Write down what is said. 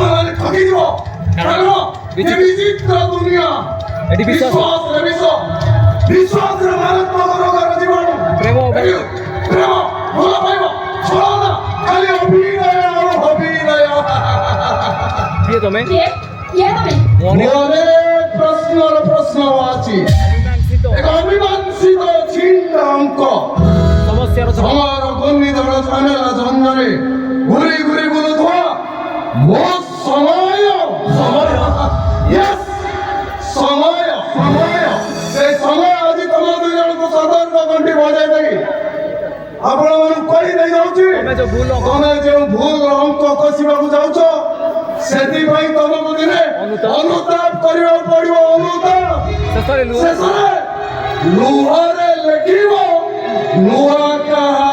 ତମେମାନେ ଠକିଯିବ କାରଣ ଏ ବିଚିତ୍ର ଦୁନିଆ ବିଶ୍ୱାସରେ ମାରାତ୍ମକ ରୋଗର ଜୀବାଣୁ ପ୍ରେମ ଭଲ ପାଇବ ଛଳନା ଖାଲି ଅଭିନୟ କିଏ ତମେ ପ୍ରଶ୍ନର ପ୍ରଶ୍ନ ଅଛି ଏକ ଅମୀମାଂସିତ ଛିଣ୍ଡ ଅଙ୍କ ସମସ୍ୟାର ସମୟର ଘୂର୍ଣ୍ଣିଝଡ଼ ଝାମେଲା ଝଞ୍ଝରେ ଘୁରି ଘୁରି ବୁଲୁଥିବା ମୋ ସମୟ ସେ ସମୟ ଆଜି ତମ ଦୁଇ ଜଣଙ୍କୁ ସତର୍କ ଘଣ୍ଟି ବଜାଇ ଦେଇ ଆପଣମାନଙ୍କୁ କହିଦେଇ ଯାଉଛି ତମେ ଯେଉଁ ଭୁଲ ଅଙ୍କ କଷିବାକୁ ଯାଉଛ ସେଥିପାଇଁ ତମକୁ ଦିନେ ଅନୁତାପ କରିବାକୁ ପଡିବ। ଅନୁତାପ ଶେଷରେ ଲୁହରେ ଲେଖିବ ନୂଆ କାହା